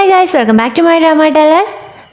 Hi guys, welcome back to my drama teller.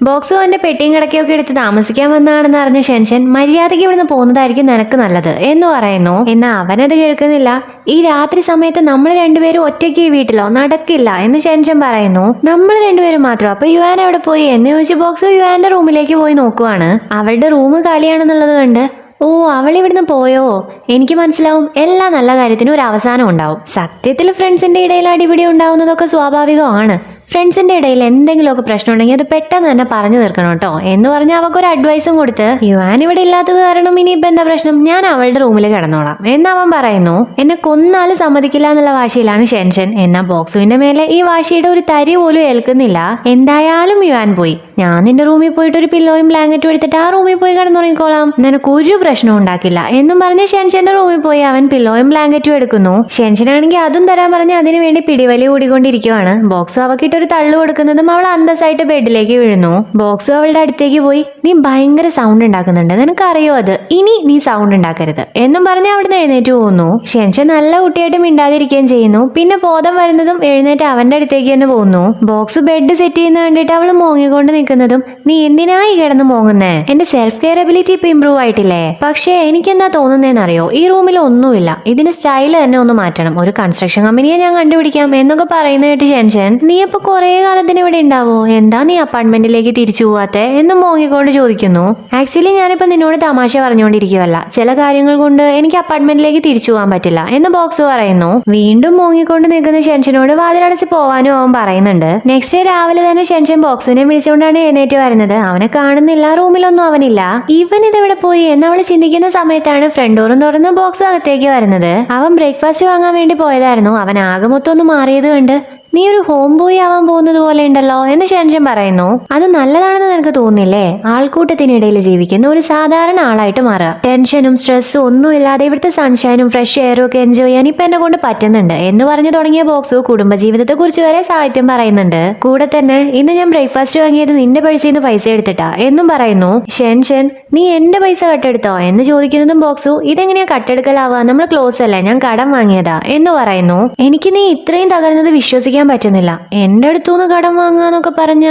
ബോക്സോ എൻ്റെ പെട്ടിയും കിടക്കയൊക്കെ എടുത്ത് താമസിക്കാൻ വന്നതാണെന്ന് അറിഞ്ഞ ഷെൻഷൻ മര്യാദയ്ക്ക് ഇവിടുന്ന് പോകുന്നതായിരിക്കും നിനക്ക് നല്ലത് എന്ന് പറയുന്നു. എന്നാൽ അവനത് കേൾക്കുന്നില്ല. ഈ രാത്രി സമയത്ത് നമ്മൾ രണ്ടുപേരും ഒറ്റയ്ക്ക് ഈ വീട്ടിലോ നടക്കില്ല എന്ന് ഷെൻഷൻ പറയുന്നു. നമ്മൾ രണ്ടുപേരും മാത്രം, അപ്പൊ യുവാൻ എവിടെ പോയി എന്ന് ചോദിച്ച് ബോക്സോ യുവാന്റെ റൂമിലേക്ക് പോയി നോക്കുവാണ്. അവളുടെ റൂം കാലിയാണെന്നുള്ളത് കണ്ട് ഓ അവൾ ഇവിടുന്ന് പോയോ, എനിക്ക് മനസ്സിലാവും എല്ലാ നല്ല കാര്യത്തിനും ഒരു അവസാനം ഉണ്ടാവും. സത്യത്തിൽ ഫ്രണ്ട്സിന്റെ ഇടയിൽ അടിപിടി ഉണ്ടാവുന്നതൊക്കെ സ്വാഭാവികമാണ്. ഫ്രണ്ട്സിന്റെ ഇടയിൽ എന്തെങ്കിലുമൊക്കെ പ്രശ്നം ഉണ്ടെങ്കിൽ അത് പെട്ടെന്ന് തന്നെ പറഞ്ഞു തീർക്കണം കേട്ടോ എന്ന് പറഞ്ഞ് അവക്കൊരു അഡ്വൈസും കൊടുത്ത് യുവാൻ ഇവിടെ ഇല്ലാത്തത് കാരണം ഇനിയിപ്പോ എന്താ പ്രശ്നം, ഞാൻ അവളുടെ റൂമിൽ കിടന്നോളാം എന്ന് അവൻ പറയുന്നു. എന്നെ കൊന്നാലും സമ്മതിക്കില്ല എന്നുള്ള വാശിയിലാണ് ഷെൻഷൻ. എന്നാ ബോക്സുവിന്റെ മേലെ ഈ വാശിയുടെ ഒരു തരി പോലും ഏൽക്കുന്നില്ല. എന്തായാലും യുവാൻ പോയി, ഞാൻ നിന്റെ റൂമിൽ പോയിട്ട് ഒരു പില്ലോയും ബ്ലാങ്കറ്റും എടുത്തിട്ട് ആ റൂമിൽ പോയി കിടന്നുറങ്ങിക്കോളാം, നിനക്ക് ഒരു പ്രശ്നം ഉണ്ടാക്കില്ല എന്നും പറഞ്ഞ് ഷെൻഷന്റെ റൂമിൽ പോയി അവൻ പില്ലോയും ബ്ലാങ്കറ്റും എടുക്കുന്നു. ഷെൻഷനാണെങ്കിൽ അതും തരാൻ പറഞ്ഞ് അതിനു വേണ്ടി പിടിവലി കൂടിക്കൊണ്ടിരിക്കുവാണ്. ബോക്സു അവക്കിട്ട് ഒരു തള്ളു കൊടുക്കുന്നതും അവൾ അന്തസ്സായിട്ട് ബെഡിലേക്ക് വീഴുന്നു. ബോക്സു അവളുടെ അടുത്തേക്ക് പോയി നീ ഭയങ്കര സൗണ്ട് ഉണ്ടാക്കുന്നുണ്ട്, നിനക്കറിയോ അത്, ഇനി നീ സൗണ്ട് ഉണ്ടാക്കരുത് എന്നും പറഞ്ഞ് അവിടുന്ന് എഴുന്നേറ്റ് പോകുന്നു. ഷെൻഷൻ നല്ല കുട്ടിയായിട്ട് മിണ്ടാതിരിക്കുകയും ചെയ്യുന്നു. പിന്നെ ബോധം വരുന്നതും എഴുന്നേറ്റ് അവന്റെ അടുത്തേക്ക് തന്നെ പോകുന്നു. ബോക്സ് ബെഡ് സെറ്റ് ചെയ്യുന്ന കണ്ടിട്ട് അവൾ മോങ്ങിക്കൊണ്ട് നിൽക്കുന്നതും നീ എന്തിനായി കിടന്ന് മോങ്ങുന്നേ, എന്റെ സെൽഫ് കെയർ എബിലിറ്റി ഇപ്പൊ ഇമ്പ്രൂവ് ആയിട്ടില്ലേ, പക്ഷേ എനിക്കെന്താ തോന്നുന്നതെന്നറിയോ, ഈ റൂമിൽ ഒന്നുമില്ല, ഇതിന് സ്റ്റൈൽ തന്നെ ഒന്ന് മാറ്റണം, ഒരു കൺസ്ട്രക്ഷൻ കമ്പനിയെ ഞാൻ കണ്ടുപിടിക്കാം എന്നൊക്കെ പറയുന്ന കേട്ട് ഷെൻഷൻ നീ ഇപ്പൊ കുറെ കാലത്തിന് ഇവിടെ ഉണ്ടാവോ, എന്താ നീ അപ്പാർട്ട്മെന്റിലേക്ക് തിരിച്ചു പോവാത്തെ എന്ന് മോങ്ങിക്കൊണ്ട് ചോദിക്കുന്നു. ആക്ച്വലി ഞാനിപ്പോ നിന്നോട് തമാശ പറഞ്ഞുകൊണ്ടിരിക്കുവല്ല, ചില കാര്യങ്ങൾ കൊണ്ട് എനിക്ക് അപ്പാർട്ട്മെന്റിലേക്ക് തിരിച്ചു പോകാൻ പറ്റില്ല എന്ന് ബോക്സ് പറയുന്നു. വീണ്ടും മോങ്ങിക്കൊണ്ട് നിൽക്കുന്ന ഷെൻഷനോട് വാതിലടച്ച് പോവാനും അവൻ പറയുന്നുണ്ട്. നെക്സ്റ്റ് ഡേ രാവിലെ തന്നെ ഷെൻഷൻ ബോക്സിനെ വിളിച്ചുകൊണ്ടാണ് എഴുന്നേറ്റ് വരുന്നത്. അവനെ കാണുന്നില്ല, റൂമിലൊന്നും അവനില്ല. ഇവൻ ഇതെവിടെ പോയി എന്ന് അവൾ ചിന്തിക്കുന്ന സമയത്താണ് ഫ്രണ്ട് ഡോറും തുറന്ന് ബോക്സ് അകത്തേക്ക് വരുന്നത്. അവൻ ബ്രേക്ക്ഫാസ്റ്റ് വാങ്ങാൻ വേണ്ടി പോയതായിരുന്നു. അവൻ ആകെ മൊത്തം ഒന്ന് മാറിയത് കണ്ട് നീ ഒരു ഹോം ബോയ് ആവാൻ പോകുന്നത് പോലെ ഉണ്ടല്ലോ എന്ന് ഷെൻഷൻ പറയുന്നു. അത് നല്ലതാണെന്ന് നിനക്ക് തോന്നില്ലേ, ആൾക്കൂട്ടത്തിനിടയിൽ ജീവിക്കുന്ന ഒരു സാധാരണ ആളായിട്ട് മാറുക, ടെൻഷനും സ്ട്രെസ്സും ഒന്നും ഇല്ലാതെ ഇവിടുത്തെ സൺഷൈനും ഫ്രഷ് എയറും ഒക്കെ എൻജോയ് ചെയ്യാൻ ഇപ്പൊ എന്നെ കൊണ്ട് പറ്റുന്നുണ്ട് എന്ന് പറഞ്ഞു തുടങ്ങിയ ബോക്സു കുടുംബജീവിതത്തെ കുറിച്ച് വരെ സാഹിത്യം പറയുന്നുണ്ട്. കൂടെ തന്നെ ഇന്ന് ഞാൻ ബ്രേക്ക്ഫാസ്റ്റ് വാങ്ങിയത് നിന്റെ പൈസയിൽ നിന്ന് പൈസ എടുത്തിട്ടാ എന്നും പറയുന്നു. ഷെൻഷൻ നീ എന്റെ പൈസ കട്ടെടുത്തോ എന്ന് ചോദിക്കുന്നതും ബോക്സു ഇതെങ്ങനെയാ കട്ടെടുക്കലാവുക, നമ്മൾ ക്ലോസ് അല്ലേ, ഞാൻ കടം വാങ്ങിയതാ എന്ന് പറയുന്നു. എനിക്ക് നീ ഇത്രയും തകർന്നത് വിശ്വസിക്കാൻ പറ്റുന്നില്ല, എന്റെ അടുത്തുനിന്ന് കടം വാങ്ങാന്നൊക്കെ പറഞ്ഞ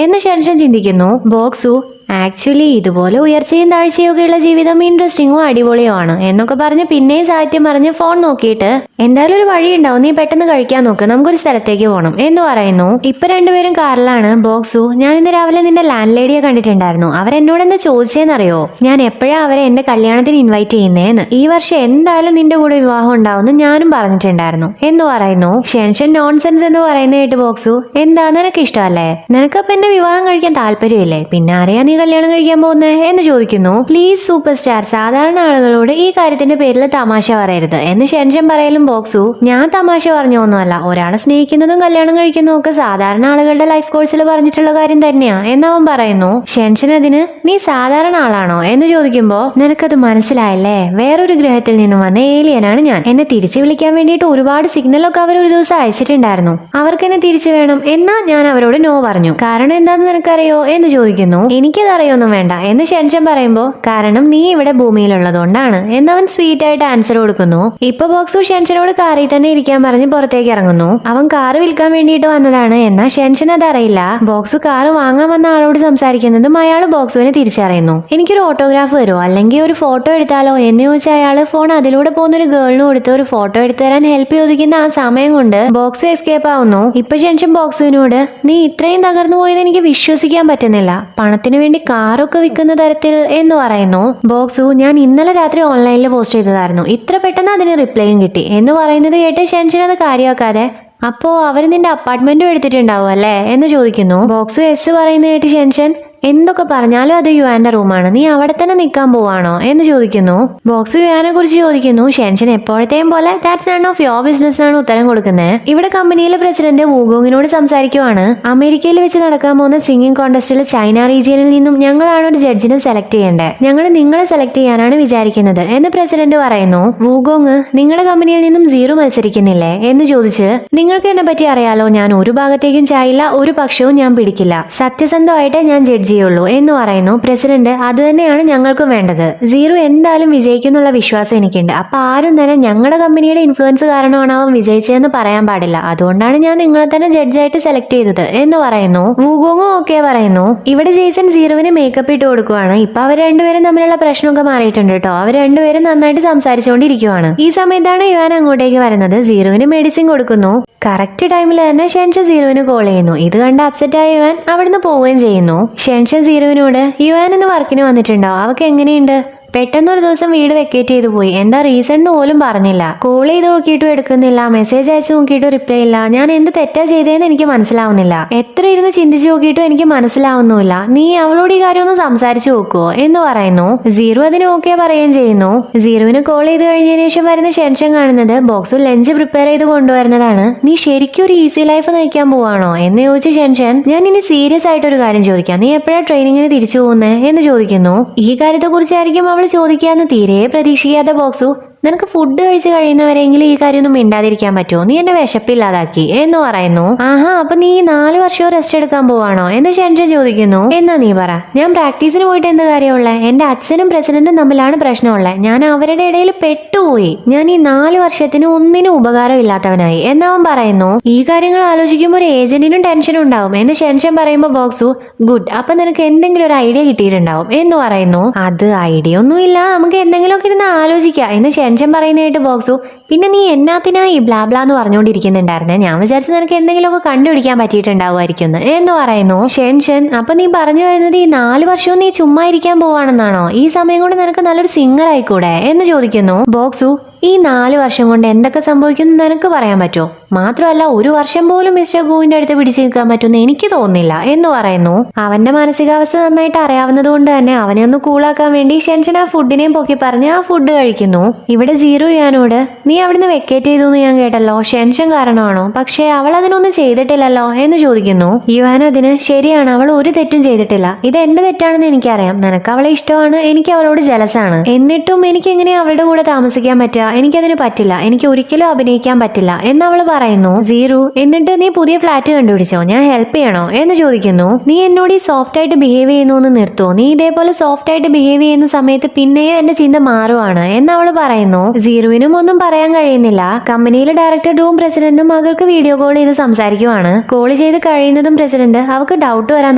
എന്ന് ഷെൻഷൻ ചിന്തിക്കുന്നു. ബോക്സു ആക്ച്വലി ഇതുപോലെ ഉയർച്ചയും താഴ്ചയൊക്കെയുള്ള ജീവിതം ഇൻട്രസ്റ്റിങ്ങും അടിപൊളിയുമാണ് എന്നൊക്കെ പറഞ്ഞ് പിന്നെയും സാഹിത്യം പറഞ്ഞ് ഫോൺ നോക്കിയിട്ട് എന്തായാലും ഒരു വഴി ഉണ്ടാവും, നീ പെട്ടെന്ന് കഴിക്കാൻ നോക്ക്, നമുക്കൊരു സ്ഥലത്തേക്ക് പോകണം എന്ന് പറയുന്നു. ഇപ്പൊ രണ്ടുപേരും കാറിലാണ്. ബോക്സു ഞാൻ ഇന്ന് രാവിലെ നിന്റെ ലാൻഡ് ലേഡിയെ കണ്ടിട്ടുണ്ടായിരുന്നു, അവരെന്നോട് എന്താ ചോദിച്ചേന്നറിയോ, ഞാൻ എപ്പോഴാ അവരെ എന്റെ കല്യാണത്തിന് ഇൻവൈറ്റ് ചെയ്യുന്നേന്ന്, ഈ വർഷം എന്തായാലും നിന്റെ കൂടെ വിവാഹം ഉണ്ടാവുമെന്ന് ഞാനും പറഞ്ഞിട്ടുണ്ടായിരുന്നു എന്ന് പറയുന്നു. ഷെൻഷൻ നോൺസെൻസ് എന്ന് പറയുന്ന കേട്ട് ബോക്സു എന്താ നിനക്ക് ഇഷ്ടമല്ലേ, നിനക്കപ്പൊ എന്റെ വിവാഹം കഴിക്കാൻ താല്പര്യമില്ലേ, പിന്നെ അറിയാൻ നീ കല്യാണം കഴിക്കാൻ പോകുന്നേ എന്ന് ചോദിക്കുന്നു. പ്ലീസ് സൂപ്പർ സ്റ്റാർ, സാധാരണ ആളുകളോട് ഈ കാര്യത്തിന്റെ പേരിൽ തമാശ പറയരുത് എന്ന് ഷെൻഷൻ പറയലും ബോക്സു ഞാൻ തമാശ പറഞ്ഞൊന്നുമല്ല, ഒരാളെ സ്നേഹിക്കുന്നതും കല്യാണം കഴിക്കുന്നതും ഒക്കെ സാധാരണ ആളുകളുടെ ലൈഫ് കോഴ്സിൽ പറഞ്ഞിട്ടുള്ള കാര്യം തന്നെയാ എന്നവൻ പറയുന്നു. ഷെൻഷൻ അതിന് നീ സാധാരണ ആളാണോ എന്ന് ചോദിക്കുമ്പോ നിനക്കത് മനസ്സിലായല്ലേ, വേറൊരു ഗ്രഹത്തിൽ നിന്നും വന്ന ഏലിയനാണ് ഞാൻ, എന്നെ തിരിച്ചു വിളിക്കാൻ വേണ്ടിയിട്ട് ഒരുപാട് സിഗ്നലൊക്കെ അവർ ഒരു ദിവസം അയച്ചിട്ടുണ്ടായിരുന്നു, അവർക്ക് എന്നെ തിരിച്ചു വേണം, എന്നാ ഞാൻ അവരോട് നോ പറഞ്ഞു, കാരണം എന്താന്ന് നിനക്കറിയോ എന്ന് ചോദിക്കുന്നു. എനിക്കത് അറിയൊന്നും വേണ്ട എന്ന് ഷെൻഷൻ പറയുമ്പോ കാരണം നീ ഇവിടെ ഭൂമിയിലുള്ളതുകൊണ്ടാണ് എന്നവൻ സ്വീറ്റ് ആയിട്ട് ആൻസർ കൊടുക്കുന്നു. ഇപ്പൊ ബോക്സു ഷെൻഷനോട് കാറിൽ തന്നെ ഇരിക്കാൻ പറഞ്ഞ് പുറത്തേക്ക് ഇറങ്ങുന്നു. അവൻ കാറ് വിൽക്കാൻ വേണ്ടിയിട്ട് വന്നതാണ്, എന്നാ ഷെൻഷൻ അതറിയില്ല. ബോക്സു കാറ് വാങ്ങാൻ വന്ന ആളോട് സംസാരിക്കുന്നതും അയാൾ ബോക്സുവിനെ തിരിച്ചറിയുന്നു. എനിക്കൊരു ഓട്ടോഗ്രാഫ് തരുമോ അല്ലെങ്കിൽ ഒരു ഫോട്ടോ എടുത്താലോ എന്ന് ചോദിച്ച അയാള് ഫോൺ അതിലൂടെ പോകുന്ന ഒരു ഗേളിന് കൊടുത്ത് ഒരു ഫോട്ടോ എടുത്തു തരാൻ ഹെൽപ്പ് ചോദിക്കുന്ന ആ സമയം കൊണ്ട് ബോക്സു എസ്കേപ്പ് ആവുന്നു. ഇപ്പൊ ഷെൻഷൻ ബോക്സുവിനോട് നീ ഇത്രയും തകർന്നു പോയത് എനിക്ക് വിശ്വസിക്കാൻ പറ്റുന്നില്ല, പണത്തിന് വേണ്ടി കാറൊക്കെ വിൽക്കുന്ന തരത്തിൽ എന്ന് പറയുന്നു. ബോക്സു ഞാൻ ഇന്നലെ രാത്രി ഓൺലൈനിൽ പോസ്റ്റ് ചെയ്തതായിരുന്നു, ഇത്ര പെട്ടെന്ന് അതിന് റിപ്ലൈയും കിട്ടി എന്ന് പറയുന്നത് കേട്ട് ഷെൻഷൻ അത് കാര്യമാക്കാതെ അപ്പോ അവര് നിന്റെ അപ്പാർട്ട്മെന്റും എടുത്തിട്ടുണ്ടാവും അല്ലേ എന്ന് ചോദിക്കുന്നു. ബോക്സു എസ് പറയുന്ന കേട്ട് ഷെൻഷൻ എന്തൊക്കെ പറഞ്ഞാലും അത് യുവാന്റെ റൂമാണ്, നീ അവിടെ തന്നെ നിൽക്കാൻ പോവാണോ എന്ന് ചോദിക്കുന്നു. ബോക്സ് യുവാനെ കുറിച്ച് ചോദിക്കുന്നു. ഷെൻഷൻ എപ്പോഴത്തെയും പോലെ that's none of your business ആണ് ഉത്തരം കൊടുക്കുന്നത്. ഇവിടെ കമ്പനിയിലെ പ്രസിഡന്റ് വൂഗോങ്ങിനോട് സംസാരിക്കുവാണ്. അമേരിക്കയിൽ വെച്ച് നടക്കാൻ പോകുന്ന സിംഗിങ് കോൺടെസ്റ്റിൽ ചൈന റീജിയനിൽ നിന്നും ഞങ്ങളാണ് ഒരു ജഡ്ജിനെ സെലക്ട് ചെയ്യേണ്ടത്, ഞങ്ങൾ നിങ്ങളെ സെലക്ട് ചെയ്യാനാണ് വിചാരിക്കുന്നത് എന്ന് പ്രസിഡന്റ് പറയുന്നു. വൂഗോങ് നിങ്ങളുടെ കമ്പനിയിൽ നിന്നും സീറോ മത്സരിക്കുന്നില്ലേ എന്ന് ചോദിച്ച് നിങ്ങൾക്ക് എന്നെ പറ്റി അറിയാലോ, ഞാൻ ഒരു ഭാഗത്തേക്കും ചായില്ല, ഒരു പക്ഷവും ഞാൻ പിടിക്കില്ല, സത്യസന്ധമായിട്ട് ഞാൻ ജഡ്ജി വിജയമുള്ളൂ എന്ന് പറയുന്നു. പ്രസിഡന്റ് അത് തന്നെയാണ് ഞങ്ങൾക്കും വേണ്ടത്. സീറോ എന്തായാലും വിജയിക്കുന്നുള്ള വിശ്വാസം എനിക്കുണ്ട്. അപ്പൊ ആരും തന്നെ ഞങ്ങളുടെ കമ്പനിയുടെ ഇൻഫ്ലുവൻസ് കാരണമാണ് അവൻ വിജയിച്ചതെന്ന് പറയാൻ പാടില്ല. അതുകൊണ്ടാണ് ഞാൻ നിങ്ങളെ തന്നെ ജഡ്ജായിട്ട് സെലക്ട് ചെയ്തത് എന്ന് പറയുന്നു. വൂഗോങ്ങും ഓക്കെ പറയുന്നു. ഇവിടെ ജെയ്സൺ സീറോവിന് മേക്കപ്പ് ഇട്ട് കൊടുക്കുവാണ്. ഇപ്പൊ അവർ രണ്ടുപേരും തമ്മിലുള്ള പ്രശ്നമൊക്കെ മാറിയിട്ടുണ്ട് കേട്ടോ. അവർ രണ്ടുപേരും നന്നായിട്ട് സംസാരിച്ചുകൊണ്ടിരിക്കുവാണ്. ഈ സമയത്താണ് യുവാൻ അങ്ങോട്ടേക്ക് വരുന്നത്. സീറോവിന് മെഡിസിൻ കൊടുക്കുന്നു. കറക്റ്റ് ടൈമിൽ തന്നെ ഷെൻഷൻ സീറോവിന് കോൾ ചെയ്യുന്നു. ഇത് കണ്ട് അപ്സെറ്റ് ആയ യുവാൻ അവിടുന്ന് പോവുകയും ചെയ്യുന്നു. ഷെൻഷൻ സീറോവിനോട് യുവാൻ ഇന്ന് വർക്കിന് വന്നിട്ടുണ്ടോ, അവൾക്ക് എങ്ങനെയുണ്ട്? പെട്ടെന്നൊരു ദിവസം വീട് വെക്കേറ്റ് ചെയ്തു പോയി. എന്താ റീസൺ എന്ന് പോലും പറഞ്ഞില്ല. കോൾ ചെയ്ത് നോക്കിയിട്ടും എടുക്കുന്നില്ല, മെസ്സേജ് അയച്ചു നോക്കിയിട്ടും റിപ്ലൈ ഇല്ല. ഞാൻ എന്ത് തെറ്റാ ചെയ്തതെന്ന് എനിക്ക് മനസ്സിലാവുന്നില്ല. എത്ര ഇരുന്ന് ചിന്തിച്ചു നോക്കിയിട്ടും എനിക്ക് മനസ്സിലാവുന്നില്ല. നീ അവളോട് ഈ കാര്യം ഒന്ന് സംസാരിച്ചു നോക്കുവോ എന്ന് പറയുന്നു. സീറോ അതിന് ഓക്കെ പറയുകയും ചെയ്യുന്നു. സീറോവിന് കോൾ ചെയ്ത് കഴിഞ്ഞതിന് ശേഷം വരുന്ന ഷെൻഷൻ കാണുന്നത് ബോക്സ് ലഞ്ച് പ്രിപ്പയർ ചെയ്ത് കൊണ്ടുവരുന്നതാണ്. നീ ശരിക്കും ഒരു ഈസി ലൈഫ് നയിക്കാൻ പോവാണോ എന്ന് ചോദിച്ച ഷെൻഷൻ, ഞാൻ ഇനി സീരിയസ് ആയിട്ടൊരു കാര്യം ചോദിക്കാം, നീ എപ്പോഴാണ് ട്രെയിനിങ്ങിന് തിരിച്ചു പോകുന്നേ എന്ന് ചോദിക്കുന്നു. ഈ കാര്യത്തെ കുറിച്ചായിരിക്കും അവൾ ചോദിക്കാന്ന് തീരെ പ്രതീക്ഷിക്കാത്ത ബോക്സു, നിനക്ക് ഫുഡ് കഴിച്ച് കഴിയുന്നവരെങ്കിലും ഈ കാര്യമൊന്നും മിണ്ടാതിരിക്കാൻ പറ്റുമോ, നീ എന്നെ വിശപ്പില്ലാതാക്കി എന്ന് പറയുന്നു. ആഹാ, അപ്പൊ നീ 4 വർഷവും റെസ്റ്റ് എടുക്കാൻ പോവാണോ എന്ന് ഷെൻഷൻ ചോദിക്കുന്നു. എന്നാ നീ പറ, ഞാൻ പ്രാക്ടീസിന് പോയിട്ട് എന്ത് കാര്യമുള്ളേ? എന്റെ അച്ഛനും പ്രസിഡന്റും തമ്മിലാണ് പ്രശ്നമുള്ളത്. ഞാൻ അവരുടെ ഇടയിൽ പെട്ടുപോയി. ഞാൻ ഈ 4 വർഷത്തിന് ഒന്നിനും ഉപകാരം ഇല്ലാത്തവനായി എന്നവൻ പറയുന്നു. ഈ കാര്യങ്ങൾ ആലോചിക്കുമ്പോൾ ഒരു ഏജന്റിനും ടെൻഷൻ ഉണ്ടാവും എന്ന് ഷെൻഷൻ പറയുമ്പോൾ ബോക്സു, ഗുഡ്, അപ്പൊ നിനക്ക് എന്തെങ്കിലും ഒരു ഐഡിയ കിട്ടിയിട്ടുണ്ടാവും എന്ന് പറയുന്നു. അത് ഐഡിയ ഒന്നുമില്ല, നമുക്ക് എന്തെങ്കിലുമൊക്കെ ഇരുന്ന് ആലോചിക്കാം എന്ന് ഷെൻഷൻ പറയുന്നതായിട്ട് ബോക്സു, പിന്നെ നീ എന്നാത്തിനാ ഈ ബ്ലാബ്ലാന്ന് പറഞ്ഞുകൊണ്ടിരിക്കുന്നുണ്ടായിരുന്നേ, ഞാൻ വിചാരിച്ചു നിനക്ക് എന്തെങ്കിലുമൊക്കെ കണ്ടുപിടിക്കാൻ പറ്റിയിട്ടുണ്ടാവുമായിരിക്കും എന്ന് പറയുന്നു. ഷെൻഷൻ, അപ്പൊ നീ പറഞ്ഞു വരുന്നത് ഈ 4 വർഷവും നീ ചുമ്മാ ഇരിക്കാൻ പോവാണെന്നാണോ? ഈ സമയം കൊണ്ട് നിനക്ക് നല്ലൊരു സിംഗർ ആയിക്കൂടെ എന്ന് ചോദിക്കുന്നു. ബോക്സു, ഈ 4 വർഷം കൊണ്ട് എന്തൊക്കെ സംഭവിക്കും നിനക്ക് പറയാൻ പറ്റുമോ? മാത്രമല്ല 1 വർഷം പോലും മിസ്റ്റർ ഗുവിന്റെ അടുത്ത് പിടിച്ചു നിൽക്കാൻ പറ്റുമെന്ന് എനിക്ക് തോന്നുന്നില്ല എന്ന് പറയുന്നു. അവന്റെ മാനസികാവസ്ഥ നന്നായിട്ട് അറിയാവുന്നത് കൊണ്ട് തന്നെ അവനെ ഒന്ന് കൂളാക്കാൻ വേണ്ടി ഷെൻഷൻ ആ ഫുഡിനെയും പൊക്കി പറഞ്ഞ് ആ ഫുഡ് കഴിക്കുന്നു. ഇവിടെ സീറോ യുവാനോട്, നീ അവിടുന്ന് വെക്കേറ്റ് ചെയ്തു എന്ന് ഞാൻ കേട്ടല്ലോ, ഷെൻഷൻ കാരണമാണോ? പക്ഷേ അവൾ അതിനൊന്നും ചെയ്തിട്ടില്ലല്ലോ എന്ന് ചോദിക്കുന്നു. യുവാൻ അതിന്, ശരിയാണ്, അവൾ ഒരു തെറ്റും ചെയ്തിട്ടില്ല, ഇത് എന്റെ തെറ്റാണെന്ന് എനിക്കറിയാം. നിനക്ക് അവളെ ഇഷ്ടമാണ്, എനിക്ക് അവളോട് ജലസാണ്. എന്നിട്ടും എനിക്ക് എങ്ങനെ അവളുടെ കൂടെ താമസിക്കാൻ പറ്റുക? എനിക്കതിന് പറ്റില്ല, എനിക്ക് ഒരിക്കലും അഭിനയിക്കാൻ പറ്റില്ല എന്ന് അവള് പറയുന്നു. സീറോ, എന്നിട്ട് നീ പുതിയ ഫ്ലാറ്റ് കണ്ടുപിടിച്ചോ, ഞാൻ ഹെൽപ്പ് ചെയ്യണോ എന്ന് ചോദിക്കുന്നു. നീ എന്നോട് ഈ സോഫ്റ്റ് ആയിട്ട് ബിഹേവ് ചെയ്യുന്നു എന്ന് നിർത്തോ, നീ ഇതേപോലെ സോഫ്റ്റ് ആയിട്ട് ബിഹേവ് ചെയ്യുന്ന സമയത്ത് പിന്നെയും എന്റെ ചിന്ത മാറുവാണ് എന്ന് അവള് പറയുന്നു. സീറോവിനും ഒന്നും പറയാൻ കഴിയുന്നില്ല. കമ്പനിയിലെ ഡയറക്ടർ ഡൂം പ്രസിഡന്റും മകൾക്ക് വീഡിയോ കോൾ ചെയ്ത് സംസാരിക്കുവാണ്. കോൾ ചെയ്ത് കഴിയുന്നതും പ്രസിഡന്റ്, അവർക്ക് ഡൗട്ട് വരാൻ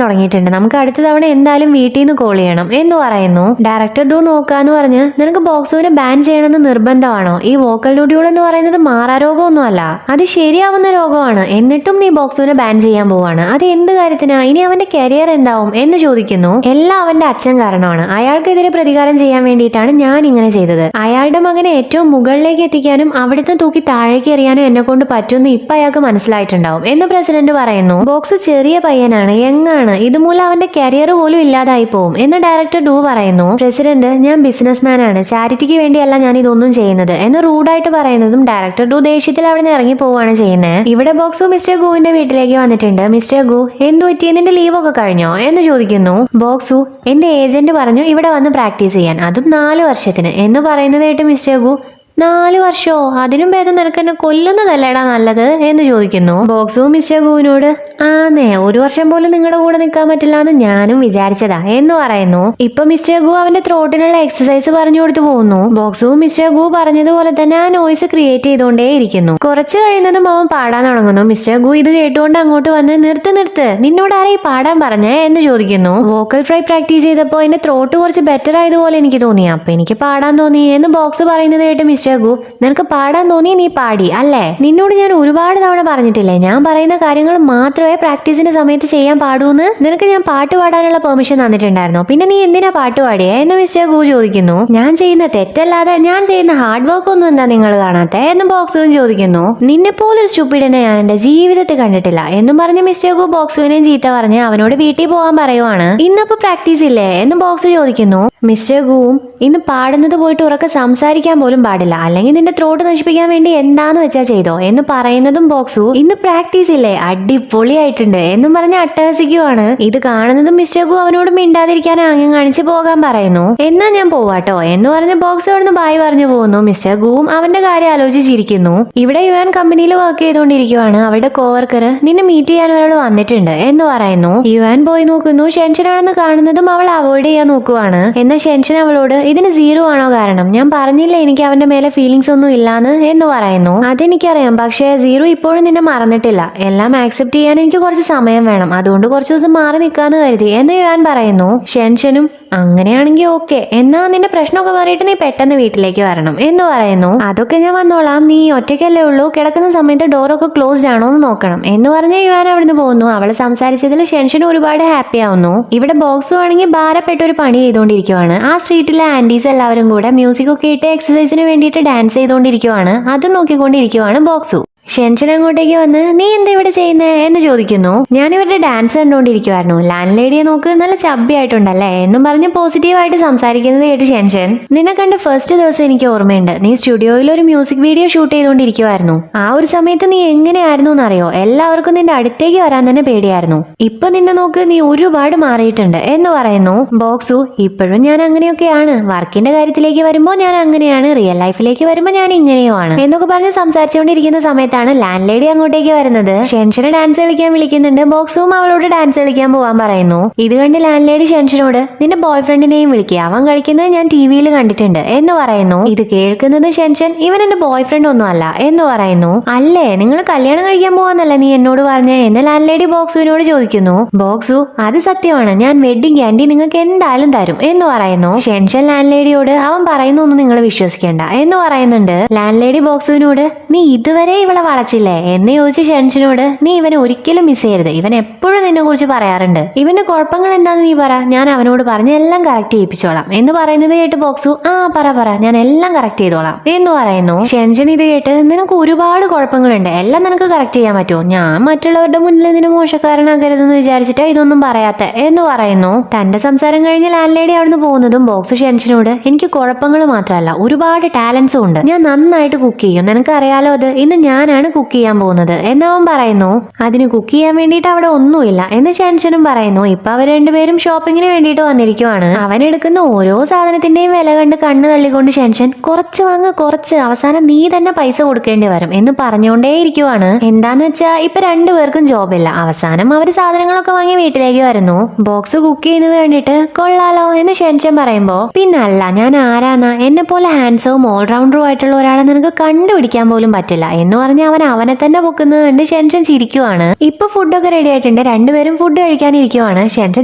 തുടങ്ങിയിട്ടുണ്ട്, നമുക്ക് അടുത്ത തവണ എന്തായാലും വീട്ടിൽ നിന്ന് കോൾ ചെയ്യണം എന്ന് പറയുന്നു. ഡയറക്ടർ ഡൂ നോക്കാന്ന് പറഞ്ഞ്, നിനക്ക് ബോക്സുവിനെ ബാൻ ചെയ്യണമെന്ന് നിർബന്ധമാണോ? ഈ വോക്കൽ ഡ്യൂഡിയോൾ എന്ന് പറയുന്നത് മാറാരോഗമൊന്നുമല്ല, അത് ശരിയാവുന്ന രോഗമാണ്. എന്നിട്ടും നീ ബോക്സുവിനെ ബാൻ ചെയ്യാൻ പോവാണ്, അത് എന്ത് കാര്യത്തിനാ? ഇനി അവന്റെ കരിയർ എന്താവും എന്ന് ചോദിക്കുന്നു. എല്ലാം അവന്റെ അച്ഛൻ കാരണമാണ്. അയാൾക്കെതിരെ പ്രതികാരം ചെയ്യാൻ വേണ്ടിയിട്ടാണ് ഞാൻ ഇങ്ങനെ ചെയ്തത്. അയാളുടെ മകനെ ഏറ്റവും മുകളിലേക്ക് എത്തിക്കാനും അവിടുത്തെ തൂക്കി താഴേക്ക് എറിയാനും എന്നെ കൊണ്ട് പറ്റുമെന്ന് ഇപ്പൊ അയാൾക്ക് മനസ്സിലായിട്ടുണ്ടാവും എന്ന് പ്രസിഡന്റ് പറയുന്നു. ബോക്സ് ചെറിയ പയ്യനാണ്, യങ്ങാണ്, ഇതുമൂലം അവന്റെ കരിയർ പോലും ഇല്ലാതായി പോവും എന്ന് ഡയറക്ടർ ഡൂ പറയുന്നു. പ്രസിഡന്റ്, ഞാൻ ബിസിനസ്മാൻ ആണ്, ചാരിറ്റിക്ക് വേണ്ടിയല്ല ഞാൻ ഇതൊന്നും ചെയ്യുന്നത് എന്ന് റൂഡായിട്ട് പറയുന്നതും ഡയറക്ടർ ഡു ദേഷ്യത്തിൽ അവിടെ നിന്ന് ഇറങ്ങി പോവുകയാണ് ചെയ്യുന്നത്. ഇവിടെ ബോക്സു മിസ്റ്റർ ഗുവിന്റെ വീട്ടിലേക്ക് വന്നിട്ടുണ്ട്. മിസ്റ്റർ ഗു, എന്തു പറ്റി, നിന്റെ ലീവ് ഒക്കെ കഴിഞ്ഞോ എന്ന് ചോദിക്കുന്നു. ബോക്സു, എന്റെ ഏജന്റ് പറഞ്ഞു ഇവിടെ വന്ന് പ്രാക്ടീസ് ചെയ്യാൻ, അതും 4 വർഷത്തിന് എന്ന് പറയുന്നതായിട്ട് മിസ്റ്റർ ഗു, 4 വർഷമോ? അതിനും ഭേദം നിനക്ക് എന്നെ കൊല്ലുന്നതല്ലേടാ നല്ലത് എന്ന് ചോദിക്കുന്നു. ബോക്സു മിസ്റ്റർ ഗുവിനോട്, ആന്നേ, 1 വർഷം പോലും നിങ്ങളുടെ കൂടെ നിൽക്കാൻ പറ്റില്ല എന്ന് ഞാനും വിചാരിച്ചതാ എന്ന് പറയുന്നു. ഇപ്പൊ മിസ്റ്റർ ഗു അവന്റെ ത്രോട്ടിനുള്ള എക്സസൈസ് പറഞ്ഞു കൊടുത്തു പോകുന്നു. ബോക്സു മിസ്റ്റർ ഗു പറഞ്ഞതുപോലെ തന്നെ ആ നോയ്സ് ക്രിയേറ്റ് ചെയ്തുകൊണ്ടേ ഇരിക്കുന്നു. കുറച്ച് കഴിയുന്നതും അവൻ പാടാൻ തുടങ്ങുന്നു. മിസ്റ്റർ ഗു ഇത് കേട്ടുകൊണ്ട് അങ്ങോട്ട് വന്ന്, നിർത്ത്, നിന്നോട് ആരെയും പാടാൻ പറഞ്ഞേ എന്ന് ചോദിക്കുന്നു. വോക്കൽ ഫ്രൈ പ്രാക്ടീസ് ചെയ്തപ്പോ എന്റെ ത്രോട്ട് കുറച്ച് ബെറ്റർ ആയതുപോലെ എനിക്ക് തോന്നി, അപ്പൊ എനിക്ക് പാടാൻ തോന്നി എന്ന് ബോക്സ് പറയുന്നത് കേട്ട് മിസ്റ്റർ ഗു, നിനക്ക് പാടാൻ തോന്നി, നീ പാടി അല്ലേ? നിന്നോട് ഞാൻ ഒരുപാട് തവണ പറഞ്ഞിട്ടില്ലേ, ഞാൻ പറയുന്ന കാര്യങ്ങൾ മാത്രമേ പ്രാക്ടീസിന്റെ സമയത്ത് ചെയ്യാൻ പാടൂന്ന്? നിനക്ക് ഞാൻ പാട്ട് പാടാനുള്ള പെർമിഷൻ തന്നിട്ടുണ്ടായിരുന്നോ? പിന്നെ നീ എന്തിനാ പാട്ട് പാടിയേ എന്ന് മിസ്റ്റർ ഗു ചോദിക്കുന്നു. ഞാൻ ചെയ്യുന്ന തെറ്റല്ലാതെ ഞാൻ ചെയ്യുന്ന ഹാർഡ് വർക്ക് ഒന്നും എന്താ നിങ്ങൾ കാണാത്തെ എന്ന് ബോക്സുവും ചോദിക്കുന്നു. നിന്നെ പോലൊരു സ്റ്റുപ്പിഡിനെ ഞാൻ എന്റെ ജീവിതത്തിൽ കണ്ടിട്ടില്ല എന്നും പറഞ്ഞ് മിസ്റ്റർ ഗു ബോക്സുവിനെ ചീത്ത പറഞ്ഞ് അവനോട് വീട്ടിൽ പോകാൻ പറയുവാണ്. ഇന്നപ്പോ പ്രാക്ടീസ് ഇല്ലേ എന്ന് ബോക്സ് ചോദിക്കുന്നു. മിസ്റ്റർ ഗുവും, ഇന്ന് പാടുന്നത് പോയിട്ട് ഉറക്കെ സംസാരിക്കാൻ പോലും പാടില്ല, അല്ലെങ്കിൽ നിന്റെ ത്രോട്ട് നശിപ്പിക്കാൻ വേണ്ടി എന്താന്ന് വെച്ചാ ചെയ്തോ എന്ന് പറയുന്നതും ബോക്സു ഇന്ന് പ്രാക്ടീസ് ഇല്ലേ അടിപൊളിയായിട്ടുണ്ട് എന്നും പറഞ്ഞ് അട്ടഹസിക്കുവാണ്. ഇത് കാണുന്നതും മിസ്റ്റർ ഗു അവനോട് മിണ്ടാതിരിക്കാൻ ആംഗ്യം കാണിച്ച് പോകാൻ പറയുന്നു. എന്നാ ഞാൻ പോവാട്ടോ എന്ന് പറഞ്ഞ് ബോക്സ് അവിടുന്ന് ബായ് പറഞ്ഞു പോകുന്നു. മിസ്റ്റർ ഗുവും അവന്റെ കാര്യം ആലോചിച്ചിരിക്കുന്നു. ഇവിടെ യുവാൻ കമ്പനിയിൽ വർക്ക് ചെയ്തുകൊണ്ടിരിക്കുവാണ്. അവളുടെ കോവർക്കർ നിന്നെ മീറ്റ് ചെയ്യാൻ ഒരാൾ വന്നിട്ടുണ്ട് എന്ന് പറയുന്നു. യുവാൻ പോയി നോക്കുന്നു. ഷെൻഷനാണെന്ന് കാണുന്നതും അവൾ അവോയ്ഡ് ചെയ്യാൻ നോക്കുവാണ്. എന്നാൽ ഷെൻഷൻ അവളോട് ഇതിന് 0 ആണോ കാരണം? ഞാൻ പറഞ്ഞില്ല എനിക്ക് അവന്റെ മേലെ ഫീലിങ്സ് ഒന്നും ഇല്ലാന്ന് എന്ന് പറയുന്നു. അതെനിക്കറിയാം, പക്ഷേ 0 ഇപ്പോഴും നിന്നെ മറന്നിട്ടില്ല. എല്ലാം ആക്സെപ്റ്റ് ചെയ്യാൻ എനിക്ക് കുറച്ച് സമയം വേണം, അതുകൊണ്ട് കുറച്ച് ദിവസം മാറി നിൽക്കാന്ന് കരുതി എന്ന് യുവാൻ പറയുന്നു. ഷെൻഷനും അങ്ങനെയാണെങ്കിൽ ഓക്കെ, എന്നാ നിന്റെ പ്രശ്നമൊക്കെ മാറിയിട്ട് നീ പെട്ടെന്ന് വീട്ടിലേക്ക് വരണം എന്ന് പറയുന്നു. അതൊക്കെ ഞാൻ വന്നോളാം, നീ ഒറ്റയ്ക്കല്ലേ ഉള്ളൂ, കിടക്കുന്ന സമയത്ത് ഡോറൊക്കെ ക്ലോസ്ഡ് ആണോ എന്ന് നോക്കണം എന്ന് പറഞ്ഞ യുവാൻ അവിടുന്ന് പോകുന്നു. അവള് സംസാരിച്ചതിൽ ഷെൻഷൻ ഒരുപാട് ഹാപ്പി ആവുന്നു. ഇവിടെ ബോക്സും ആണെങ്കിൽ ഭാരപ്പെട്ട ഒരു പണി ചെയ്തുകൊണ്ടിരിക്കുവാണ്. ആ സ്ട്രീറ്റിലെ ആന്റീസ് എല്ലാവരും കൂടെ മ്യൂസിക് ഒക്കെ ഇട്ട് എക്സസൈസിന് വേണ്ടിയിട്ട് ഡാൻസ് ചെയ്തുകൊണ്ടിരിക്കുവാണ്. അത് നോക്കിക്കൊണ്ടിരിക്കുവാണ് ബോക്സു. ഷെൻഷൻ അങ്ങോട്ടേക്ക് വന്ന് നീ എന്താ ഇവിടെ ചെയ്യുന്നേ എന്ന് ചോദിക്കുന്നു. ഞാൻ ഇവരുടെ ഡാൻസ് കണ്ടുകൊണ്ടിരിക്കുവായിരുന്നു. ലാൻഡ് ലേഡിയെ നോക്ക്, നല്ല ചബ്ബിയായിട്ടുണ്ടല്ലേ എന്നും പറഞ്ഞ് പോസിറ്റീവായിട്ട് സംസാരിക്കുന്നത് കേട്ട് ഷെൻഷൻ നിന്നെ കണ്ട് ഫസ്റ്റ് ദിവസം എനിക്ക് ഓർമ്മയുണ്ട്. നീ സ്റ്റുഡിയോയിൽ ഒരു മ്യൂസിക് വീഡിയോ ഷൂട്ട് ചെയ്തുകൊണ്ടിരിക്കുവായിരുന്നു. ആ ഒരു സമയത്ത് നീ എങ്ങനെയായിരുന്നു എന്നറിയോ? എല്ലാവർക്കും നിന്റെ അടുത്തേക്ക് വരാൻ തന്നെ പേടിയായിരുന്നു. ഇപ്പൊ നിന്നെ നോക്ക്, നീ ഒരുപാട് മാറിയിട്ടുണ്ട് എന്ന് പറയുന്നു. ബോക്സു ഇപ്പോഴും ഞാൻ അങ്ങനെയൊക്കെയാണ്, വർക്കിന്റെ കാര്യത്തിലേക്ക് വരുമ്പോൾ ഞാൻ അങ്ങനെയാണ്, റിയൽ ലൈഫിലേക്ക് വരുമ്പോൾ ഞാൻ ഇങ്ങനെയുമാണ് എന്നൊക്കെ പറഞ്ഞ് സംസാരിച്ചുകൊണ്ടിരിക്കുന്ന സമയത്ത് ലാൻഡ് ലേഡി അങ്ങോട്ടേക്ക് വരുന്നത്. ഷെൻഷനെ ഡാൻസ് കളിക്കാൻ വിളിക്കുന്നുണ്ട്. ബോക്സും അവളോട് ഡാൻസ് കളിക്കാൻ പോവാൻ പറയുന്നു. ഇത് കണ്ട് ലാൻഡ് ലേഡി ഷെൻഷനോട് നിന്റെ ബോയ് ഫ്രണ്ടിനെയും വിളിക്കുക, അവൻ കളിക്കുന്നത് ഞാൻ ടിവിയിൽ കണ്ടിട്ടുണ്ട് എന്ന് പറയുന്നു. ഇത് കേൾക്കുന്നത് ഷെൻഷൻ ഇവൻ എന്റെ ബോയ് ഫ്രണ്ട് ഒന്നും അല്ല എന്ന് പറയുന്നു. അല്ലേ, നിങ്ങൾ കല്യാണം കഴിക്കാൻ പോവാന്നല്ല നീ എന്നോട് പറഞ്ഞേ എന്ന് ലാൻഡ് ലേഡി ബോക്സുവിനോട് ചോദിക്കുന്നു. ബോക്സു അത് സത്യമാണ്, ഞാൻ വെഡിങ് ക്യാൻഡി നിങ്ങൾക്ക് എന്തായാലും തരും എന്ന് പറയുന്നു. ഷെൻഷൻ ലാൻഡ് ലേഡിയോട് അവൻ പറയുന്നൊന്നും നിങ്ങൾ വിശ്വസിക്കേണ്ട എന്ന് പറയുന്നുണ്ട്. ലാൻഡ് ലേഡി ബോക്സുവിനോട് നീ ഇതുവരെ ഇവളെ വളച്ചില്ലേ എന്ന് ചോദിച്ച് ഷെൻഷനോട് നീ ഇവനെ ഒരിക്കലും മിസ് ചെയ്യരുത്, ഇവൻ എപ്പോഴും നിന്നെ കുറിച്ച് പറയാറുണ്ട്, ഇവന്റെ കുഴപ്പങ്ങൾ എന്താന്ന് നീ പറ, ഞാൻ അവനോട് പറഞ്ഞ് എല്ലാം കറക്റ്റ് ചെയ്യിപ്പിച്ചോളാം എന്ന് പറയുന്നത് കേട്ട് ബോക്സു പറ ഞാൻ എല്ലാം കറക്റ്റ് ചെയ്തോളാം എന്ന് പറയുന്നു. ഷെൻഷൻ ഇത് കേട്ട് നിനക്ക് ഒരുപാട് കുഴപ്പങ്ങളുണ്ട്, എല്ലാം നിനക്ക് കറക്റ്റ് ചെയ്യാൻ പറ്റുമോ? ഞാൻ മറ്റുള്ളവരുടെ മുന്നിൽ നിന്നെ മോശക്കാരനാക്കരുതെന്ന് വിചാരിച്ചിട്ട് ഇതൊന്നും പറയാത്ത എന്ന് പറയുന്നു. തന്റെ സംസാരം കഴിഞ്ഞ് ലാൻഡ് ലേഡി അവിടുന്ന് പോകുന്നതും ബോക്സു ഷെൻഷനോട് എനിക്ക് കുഴപ്പങ്ങൾ മാത്രമല്ല ഒരുപാട് ടാലൻസും ഉണ്ട്, ഞാൻ നന്നായിട്ട് കുക്ക് ചെയ്യും, നിനക്കറിയാലോ അത്, ഇന്ന് ഞാനാണ് കുക്ക് ചെയ്യാൻ പോകുന്നത് എന്നവൻ പറയുന്നു. അതിന് കുക്ക് ചെയ്യാൻ വേണ്ടിയിട്ട് അവിടെ ഒന്നുമില്ല എന്ന് ഷെൻഷനും പറയുന്നു. ഇപ്പൊ അവർ രണ്ടുപേരും ഷോപ്പിങ്ങിന് വേണ്ടിയിട്ട് വന്നിരിക്കുവാണ്. അവൻ എടുക്കുന്ന ഓരോ സാധനത്തിന്റെയും വില കണ്ട് കണ്ണ് തള്ളിക്കൊണ്ട് ഷെൻഷൻ കുറച്ച് വാങ്ങ് കുറച്ച്, അവസാനം നീ തന്നെ പൈസ കൊടുക്കേണ്ടി വരും എന്ന് പറഞ്ഞുകൊണ്ടേ ഇരിക്കുവാണ്. എന്താന്ന് വെച്ചാ ഇപ്പൊ രണ്ടുപേർക്കും ജോബില്ല. അവസാനം അവർ സാധനങ്ങളൊക്കെ വാങ്ങി വീട്ടിലേക്ക് വരുന്നു. ബോക്സ് കുക്ക് ചെയ്യുന്നത് കണ്ടിട്ട് കൊള്ളാലോ എന്ന് ഷെൻഷൻ പറയുമ്പോ പിന്നല്ല, ഞാൻ ആരാന്നാ, എന്നെ പോലെ ഹാൻഡ്സവും ഓൾറൗണ്ടറും ആയിട്ടുള്ള ഒരാളെ നിനക്ക് കണ്ടുപിടിക്കാൻ പോലും പറ്റില്ല എന്ന് പറഞ്ഞ് അവനെ തന്നെ പൊക്കുന്നത് കണ്ട് ഷെൻഷൻ ചിരിക്കുവാണ്. ഇപ്പൊ ഫുഡൊക്കെ റെഡി ആയിട്ടുണ്ട്, രണ്ടുപേരും ഫുഡ് കഴിക്കാനിരിക്കുവാണ്. ഷെൻഷൻ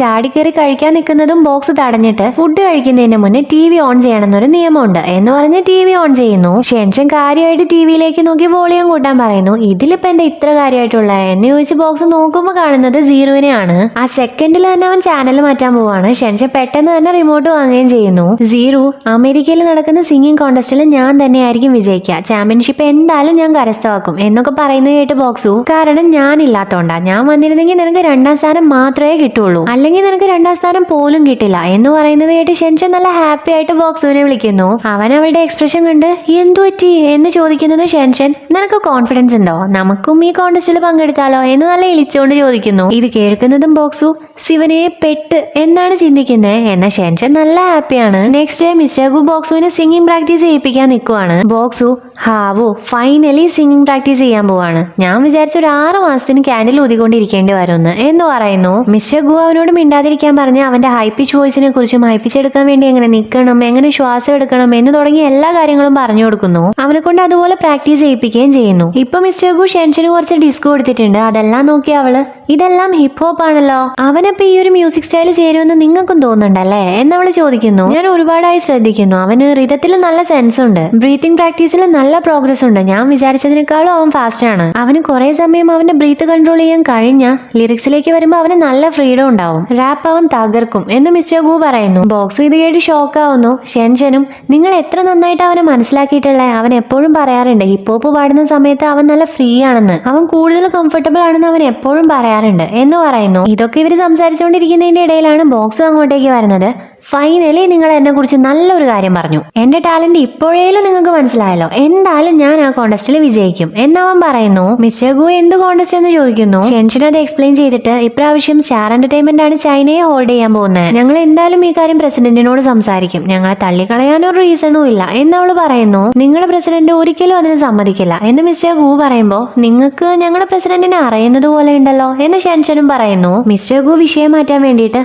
ചാടിക്കേറി കഴിക്കാൻ നിൽക്കുന്നതും ബോക്സ് തടഞ്ഞിട്ട് ഫുഡ് കഴിക്കുന്നതിന് മുന്നേ TV ഓൺ ചെയ്യണമെന്നൊരു നിയമമുണ്ട് എന്ന് പറഞ്ഞ് TV ഓൺ ചെയ്യുന്നു. ഷെൻഷൻ കാര്യമായിട്ട് TVയിലേക്ക് നോക്കി വോളിയം കൂട്ടാൻ പറയുന്നു. ഇതിലിപ്പോ എന്താ ഇത്ര കാര്യമായിട്ടുള്ള എന്ന് ചോദിച്ച് ബോക്സ് നോക്കുമ്പോൾ കാണുന്നത് 0-നെയാണ്. ആ സെക്കൻഡിൽ തന്നെ അവൻ ചാനൽ മാറ്റാൻ പോവാണ്. ഷെൻഷൻ പെട്ടെന്ന് തന്നെ റിമോട്ട് വാങ്ങുകയും ചെയ്യുന്നു. 0 അമേരിക്കയിൽ നടക്കുന്ന സിംഗിങ് കോൺടെസ്റ്റിൽ ഞാൻ തന്നെയായിരിക്കും വിജയിക്കുക, ചാമ്പ്യൻഷിപ്പ് എന്തായാലും ഞാൻ കരസ്ഥമാക്കും എന്നൊക്കെ പറയുന്നത് കേട്ട് ബോക്സു കാരണം ഞാനില്ലാത്തോണ്ടാ, ഞാൻ വന്നിരുന്നെങ്കിൽ നിനക്ക് 2ാം സ്ഥാനം മാത്രമേ കിട്ടുള്ളൂ, അല്ലെങ്കിൽ നിനക്ക് 2ാം സ്ഥാനം പോലും കിട്ടില്ല എന്ന് പറയുന്നത് കേട്ട് ഷെൻഷൻ നല്ല ഹാപ്പി ആയിട്ട് ബോക്സുവിനെ വിളിക്കുന്നു. അവൻ അവളുടെ എക്സ്പ്രഷൻ കണ്ട് എന്തു പറ്റി എന്ന് ചോദിക്കുന്നത് ഷെൻഷൻ നിനക്ക് കോൺഫിഡൻസ് ഉണ്ടോ, നമുക്കും ഈ കോൺടെസ്റ്റിൽ പങ്കെടുത്താലോ എന്ന് നല്ല ഇളിച്ചുകൊണ്ട് ചോദിക്കുന്നു. ഇത് കേൾക്കുന്നതും ബോക്സു ശിവനെ പെട്ട് എന്നാണ് ചിന്തിക്കുന്നത്. എന്ന ഷെൻഷൻ നല്ല ഹാപ്പിയാണ്. നെക്സ്റ്റ് ഡേ മിസ്റ്റർ ഗു ബോക്സുവിനെ സിംഗിങ് പ്രാക്ടീസ് ചെയ്യിപ്പിക്കാൻ നിൽക്കുവാണ്. ബോക്സു ഹാവോ ഫൈനലി സിംഗിങ് പ്രാക്ടീസ് ചെയ്യാൻ പോവാണ്, ഞാൻ വിചാരിച്ച ഒരു 6 മാസത്തിന് ക്യാൻഡിൽ ഊതിക്കൊണ്ടിരിക്കേണ്ടി വരുമെന്ന് എന്ന് പറയുന്നു. മിസ്റ്റർ ഗു അവനോട് മിണ്ടാതിരിക്കാൻ പറഞ്ഞ് അവന്റെ ഹൈ പിച്ച് വോയിസിനെ കുറിച്ചും ഹൈ പിച്ച് എടുക്കാൻ വേണ്ടി എങ്ങനെ നിൽക്കണം, എങ്ങനെ ശ്വാസം എടുക്കണം എന്ന് തുടങ്ങി എല്ലാ കാര്യങ്ങളും പറഞ്ഞു കൊടുക്കുന്നു. അവനെ കൊണ്ട് അതുപോലെ പ്രാക്ടീസ് ചെയ്യിപ്പിക്കുകയും ചെയ്യുന്നു. ഇപ്പൊ മിസ്റ്റർ ഗു ഷെൻഷന് കുറച്ച് ഡിസ്ക് കൊടുത്തിട്ടുണ്ട്. അതെല്ലാം നോക്കി അവള് ഇതെല്ലാം ഹിപ്പ് ഹോപ്പ് ആണല്ലോ, അവനപ്പോ ഈ ഒരു മ്യൂസിക് സ്റ്റൈൽ ചേരുമെന്ന് നിങ്ങൾക്കും തോന്നുന്നുണ്ടല്ലേ എന്നവള് ചോദിക്കുന്നു. ഞാൻ ഒരുപാടായി ശ്രദ്ധിക്കുന്നു, അവന് റിതത്തിൽ നല്ല സെൻസ് ഉണ്ട്, ബ്രീത്തിങ് പ്രാക്ടീസിൽ നല്ല പ്രോഗ്രസ് ഉണ്ട്, ഞാൻ വിചാരിച്ചതിനേക്കാളും അവൻ ഫാസ്റ്റ് ആണ്, അവന് കുറെ സമയം അവന്റെ ബ്രീത്ത് കൺട്രോൾ ചെയ്യാൻ കഴിഞ്ഞ ലിറിക്സിലേക്ക് വരുമ്പോൾ അവന് നല്ല ഫ്രീഡം ഉണ്ടാവും, റാപ്പ് അവൻ തകർക്കും എന്ന് മിസ്റ്റർ ഗു പറയുന്നു. ബോക്സു ഇത് കേട്ട് ഷോക്ക് ആവുന്നു. ഷെൻഷനും നിങ്ങൾ എത്ര നന്നായിട്ട് അവനെ മനസ്സിലാക്കിയിട്ടുള്ളേ, അവൻ എപ്പോഴും പറയാറുണ്ട് ഹിപ്പ് ഹോപ്പ് പാടുന്ന സമയത്ത് അവൻ നല്ല ഫ്രീ ആണെന്ന്, അവൻ കൂടുതൽ കംഫർട്ടബിൾ ആണെന്ന് അവൻ എപ്പോഴും പറയാറുണ്ട് എന്ന് പറയുന്നു. ഇതൊക്കെ ഇവർ സംസാരിച്ചുകൊണ്ടിരിക്കുന്നതിന്റെ ഇടയിലാണ് ബോക്സും അങ്ങോട്ടേക്ക് വരുന്നത്. ഫൈനലി നിങ്ങൾ എന്നെ കുറിച്ച് നല്ലൊരു കാര്യം പറഞ്ഞു. എന്റെ ടാലന്റ് ഇപ്പോഴേലും നിങ്ങൾക്ക് മനസ്സിലായല്ലോ. എന്തായാലും ഞാൻ ആ കോൺടെസ്റ്റിൽ വിജയിക്കും എന്നവൻ പറയുന്നു. മിസ്റ്റർ ഗു എന്ത് കോൺടെസ്റ്റ് എന്ന് ചോദിക്കുന്നു. ഷെൻഷൻ അത് എക്സ്പ്ലെയിൻ ചെയ്തിട്ട് ഇപ്രാവശ്യം സ്റ്റാർ എന്റർടൈൻമെന്റ് ആണ് ചൈനയെ ഹോൾഡ് ചെയ്യാൻ പോകുന്നത്. ഞങ്ങൾ എന്തായാലും ഈ കാര്യം പ്രസിഡന്റിനോട് സംസാരിക്കും. ഞങ്ങളെ തള്ളിക്കളയാനൊരു റീസണും ഇല്ല എന്നവള് പറയുന്നു. നിങ്ങളുടെ പ്രസിഡന്റ് ഒരിക്കലും അതിന് സമ്മതിക്കില്ല എന്ന് മിസ്റ്റർ ഗു പറയുമ്പോ നിങ്ങൾക്ക് ഞങ്ങളുടെ പ്രസിഡന്റിനെ അറിയുന്നത് പോലെ ഉണ്ടല്ലോ എന്ന് ഷെൻഷനും പറയുന്നു. മിസ്റ്റർ ഗു വിഷയം മാറ്റാൻ വേണ്ടിയിട്ട്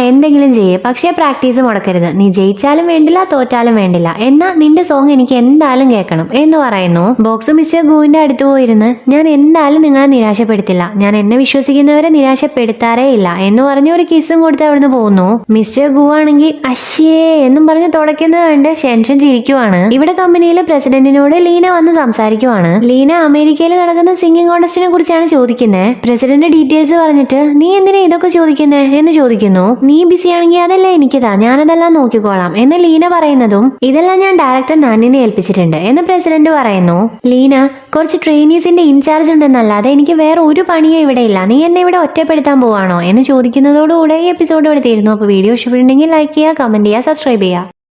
എന്തെങ്കിലും ചെയ്യേ, പക്ഷേ പ്രാക്ടീസ് മുടക്കരുത്. നീ ജയിച്ചാലും വേണ്ടില്ല തോറ്റാലും വേണ്ടില്ല, എന്നാ നിന്റെ സോങ് എനിക്ക് എന്തായാലും കേൾക്കണം എന്ന് പറയുന്നു. ബോക്സ് മിസ്റ്റർ ഗുവിന്റെ അടുത്ത് പോയിരുന്ന് ഞാൻ എന്തായാലും നിങ്ങളെ നിരാശപ്പെടുത്തില്ല, ഞാൻ എന്നെ വിശ്വസിക്കുന്നവരെ നിരാശപ്പെടുത്താറേ ഇല്ല എന്ന് പറഞ്ഞ് ഒരു കിസ്സും കൊടുത്ത് അവിടുന്ന് പോകുന്നു. മിസ്റ്റർ ഗു ആണെങ്കിൽ അശ്യേ എന്നും പറഞ്ഞ് തുടയ്ക്കുന്നത് കണ്ട് ഷെൻഷൻ ചിരിക്കുവാണ്. ഇവിടെ കമ്പനിയിലെ പ്രസിഡന്റിനോട് ലീന വന്ന് സംസാരിക്കുവാണ്. ലീന അമേരിക്കയിൽ നടക്കുന്ന സിംഗിങ് കോൺടെസ്റ്റിനെ കുറിച്ചാണ് ചോദിക്കുന്നത്. പ്രസിഡന്റ് ഡീറ്റെയിൽസ് പറഞ്ഞിട്ട് നീ എന്തിനാ ഇതൊക്കെ ചോദിക്കുന്നേ എന്ന് ചോദിക്കുന്നു. നീ ബിസി ആണെങ്കിൽ അതല്ലേ എനിക്കിതാ, ഞാനതെല്ലാം നോക്കിക്കോളാം എന്ന് ലീന പറയുന്നതും ഇതെല്ലാം ഞാൻ ഡയറക്ടർ നാനിനെ ഏൽപ്പിച്ചിട്ടുണ്ട് എന്ന് പ്രസിഡന്റ് പറയുന്നു. ലീന കുറച്ച് ട്രെയിനീസിന്റെ ഇൻചാർജ് ഉണ്ടെന്നല്ലാതെ എനിക്ക് വേറെ ഒരു പണിയും ഇവിടെ ഇല്ല, നീ എന്നെ ഇവിടെ ഒറ്റപ്പെടുത്താൻ പോവാണോ എന്ന് ചോദിക്കുന്നതോടുകൂടെ ഈ എപ്പിസോഡ് ഇവിടെ തീരുന്നു. അപ്പോൾ വീഡിയോ ഇഷ്ടപ്പെട്ടുണ്ടെങ്കിൽ ലൈക്ക് ചെയ്യുക, കമന്റ് ചെയ്യുക, സബ്സ്ക്രൈബ് ചെയ്യുക.